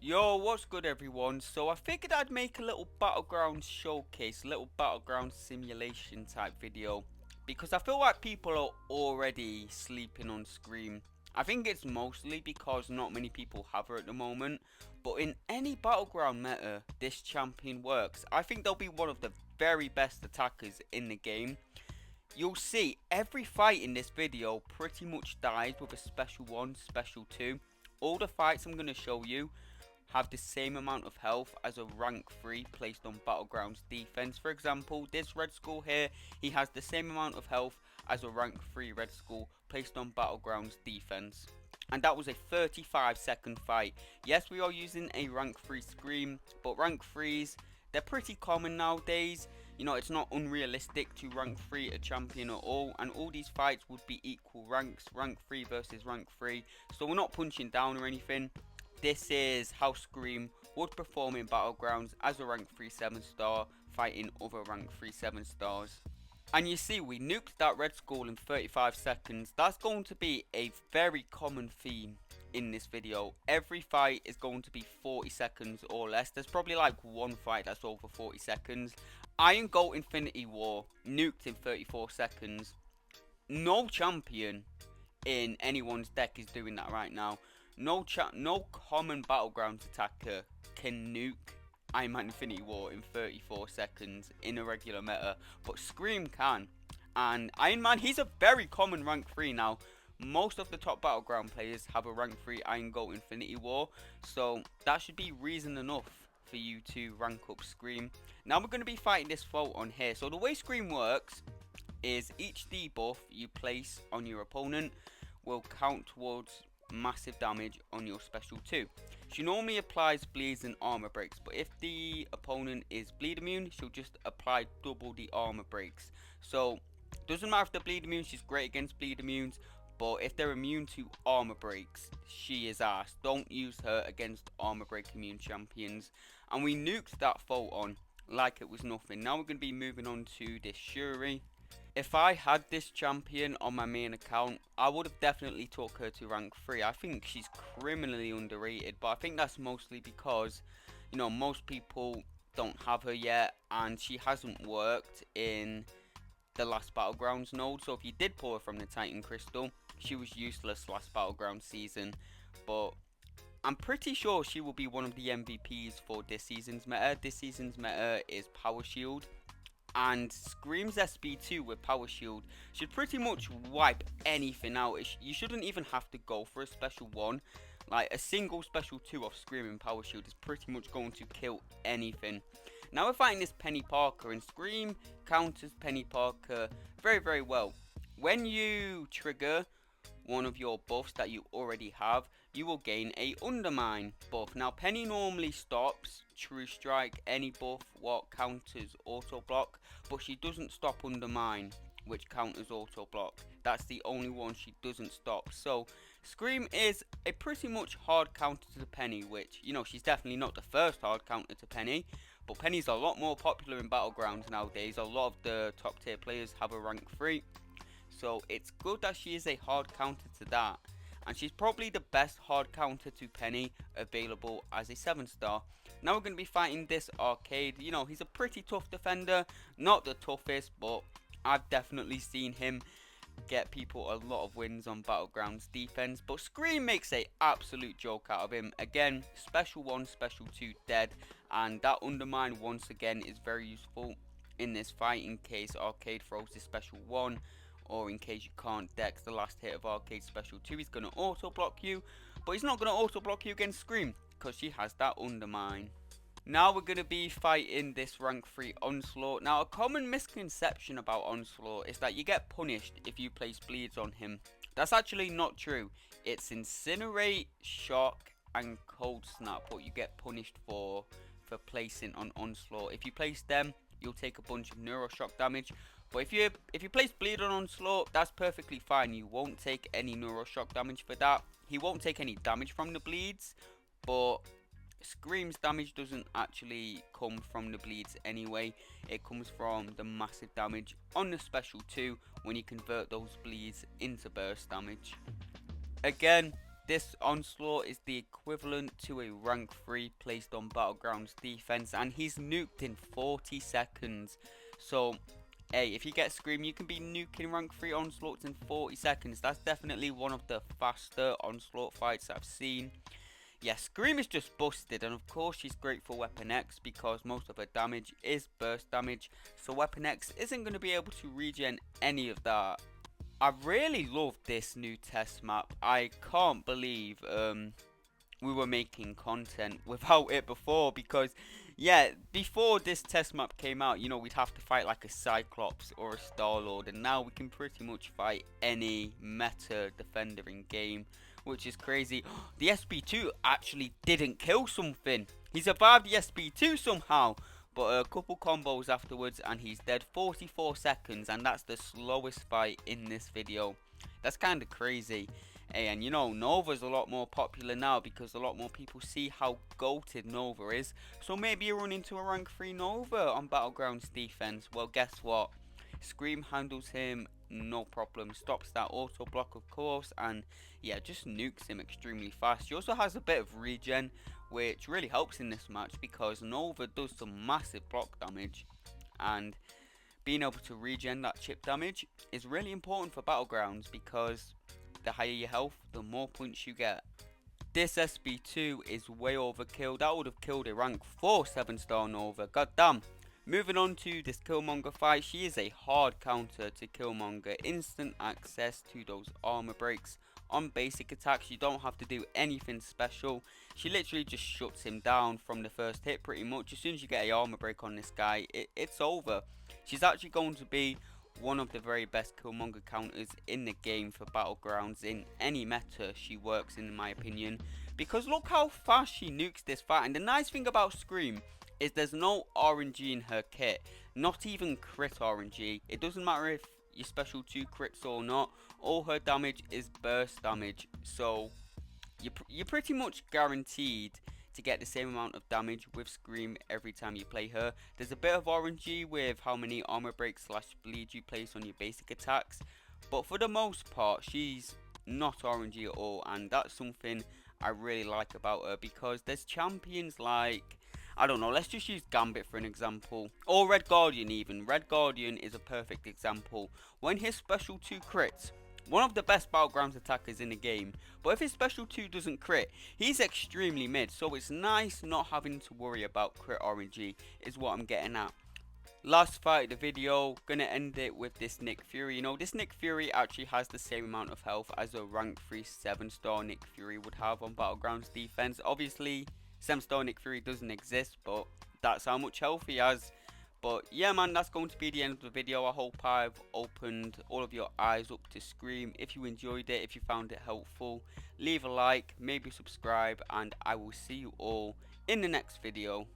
Yo, what's good everyone? So I figured I'd make a little Battlegrounds showcase, a little Battlegrounds simulation type video because I feel like people are already sleeping on Scream. I think it's mostly because not many people have her at the moment, but in any Battleground meta, this champion works. I think they'll be one of the very best attackers in the game. You'll see every fight in this video pretty much dies with a special 1, special 2. All the fights I'm going to show you have the same amount of health as a rank 3 placed on Battlegrounds defense. For example, this Red Skull here, he has the same amount of health as a rank 3 Red Skull placed on Battlegrounds defense. And that was a 35-second fight. Yes, we are using a rank 3 Scream, but rank 3s, they're pretty common nowadays. You know, it's not unrealistic to rank 3 a champion at all, and all these fights would be equal ranks, rank 3 versus rank 3. So we're not punching down or anything. This is how Scream would perform in Battlegrounds as a rank 3 7-star fighting other rank 3 7-stars. And you see, we nuked that Red Skull in 35 seconds. That's going to be a very common theme in this video. Every fight is going to be 40 seconds or less. There's probably like one fight that's over 40 seconds. Iron Goat Infinity War nuked in 34 seconds. No champion in anyone's deck is doing that right now. No common Battlegrounds attacker can nuke Iron Man Infinity War in 34 seconds in a regular meta, but Scream can. And Iron Man, he's a very common rank 3 now. Most of the top Battleground players have a rank 3 Iron Goat Infinity War, so that should be reason enough for you to rank up Scream. Now we're going to be fighting this fault on here. So the way Scream works is each debuff you place on your opponent will count towards massive damage on your special 2. She normally applies bleeds and armor breaks, but if the opponent is bleed immune, she'll just apply double the armor breaks. So doesn't matter if they're bleed immune, she's great against bleed immunes, but if they're immune to armor breaks, she is ass. Don't use her against armor break immune champions. And we nuked that Photon like it was nothing. Now we're going to be moving on to this Shuri. If I had this champion on my main account, I would have definitely took her to rank 3. I think she's criminally underrated, but I think that's mostly because, you know, most people don't have her yet, and she hasn't worked in the last Battlegrounds node. So if you did pull her from the Titan Crystal, she was useless last Battleground season, but I'm pretty sure she will be one of the MVPs for this season's meta. This season's meta is Power Shield, and Scream's SB2 with Power Shield should pretty much wipe anything out. You shouldn't even have to go for a special 1. Like a single special 2 off Scream and Power Shield is pretty much going to kill anything. Now we're fighting this Peni Parker, and Scream counters Peni Parker very, very well. When you trigger one of your buffs that you already have, you will gain a Undermine buff. Now Peni normally stops True Strike, any buff what counters Auto Block, but she doesn't stop Undermine, which counters Auto Block. That's the only one she doesn't stop. So Scream is a pretty much hard counter to Peni, which, you know, she's definitely not the first hard counter to Peni, but Peni's a lot more popular in Battlegrounds nowadays. A lot of the top tier players have a rank 3. So it's good that she is a hard counter to that. And she's probably the best hard counter to Peni available as a 7-star. Now we're going to be fighting this Arcade. You know, he's a pretty tough defender. Not the toughest, but I've definitely seen him get people a lot of wins on Battlegrounds defense. But Scream makes a absolute joke out of him. Again, special 1, special 2 dead. And that Undermine once again is very useful in this fight in case Arcade throws his special 1. Or in case you can't dex the last hit of Arcade special 2, he's going to auto block you. But he's not going to auto block you against Scream, because she has that Undermine. Now we're going to be fighting this rank 3 Onslaught. Now a common misconception about Onslaught is that you get punished if you place bleeds on him. That's actually not true. It's Incinerate, Shock and Cold Snap what you get punished for placing on Onslaught. If you place them, you'll take a bunch of Neuroshock damage. But if you place bleed on Onslaught, that's perfectly fine. You won't take any Neuroshock damage for that. He won't take any damage from the bleeds, but Scream's damage doesn't actually come from the bleeds anyway. It comes from the massive damage on the special 2 when you convert those bleeds into burst damage. Again, this onslaught is the equivalent to a rank 3 placed on Battlegrounds defense, and he's nuked in 40 seconds. So, hey, if you get Scream, you can be nuking rank 3 onslaughts in 40 seconds. That's definitely one of the faster onslaught fights I've seen. Yeah, Scream is just busted, and of course she's great for Weapon X because most of her damage is burst damage, so Weapon X isn't going to be able to regen any of that. I really love this new test map. I can't believe we were making content without it before, because yeah, before this test map came out, you know, we'd have to fight like a Cyclops or a Star-Lord, and now we can pretty much fight any meta defender in game, which is crazy. The SB2 actually didn't kill something. He survived the SB2 somehow, but a couple combos afterwards and he's dead. 44 seconds, and that's the slowest fight in this video. That's kind of crazy. And you know, Nova's a lot more popular now because a lot more people see how goated Nova is. So maybe you run into a rank 3 Nova on Battlegrounds defense. Well, guess what? Scream handles him no problem, stops that auto block of course, and yeah, just nukes him extremely fast. He also has a bit of regen, which really helps in this match because Nova does some massive block damage, and being able to regen that chip damage is really important for Battlegrounds because the higher your health, the more points you get. This SB2 is way overkill. That would have killed a rank 4 7-star Nova. God damn. Moving on to this Killmonger fight. She is a hard counter to Killmonger. Instant access to those armor breaks on basic attacks. You don't have to do anything special. She literally just shuts him down from the first hit pretty much. As soon as you get a armor break on this guy, it's over. She's actually going to be one of the very best Killmonger counters in the game for Battlegrounds. In any meta she works in my opinion, because look how fast she nukes this fight. And the nice thing about Scream is there's no RNG in her kit, not even crit RNG. It doesn't matter if your special 2 crits or not, all her damage is burst damage, so you're pretty much guaranteed to get the same amount of damage with Scream every time you play her. There's a bit of RNG with how many armor breaks / bleed you place on your basic attacks, but for the most part she's not RNG at all, and that's something I really like about her because there's champions like, I don't know, let's just use Gambit for an example, or Red Guardian even. Red Guardian is a perfect example. When his special 2 crits, one of the best Battlegrounds attackers in the game, but if his special 2 doesn't crit, he's extremely mid, so it's nice not having to worry about crit RNG is what I'm getting at. Last fight of the video, gonna end it with this Nick Fury. You know, this Nick Fury actually has the same amount of health as a rank 3 7-star Nick Fury would have on Battlegrounds defense. Obviously 7-star Nick Fury doesn't exist, but that's how much health he has. But yeah man, that's going to be the end of the video. I hope I've opened all of your eyes up to Scream. If you enjoyed it, if you found it helpful, leave a like, maybe subscribe, and I will see you all in the next video.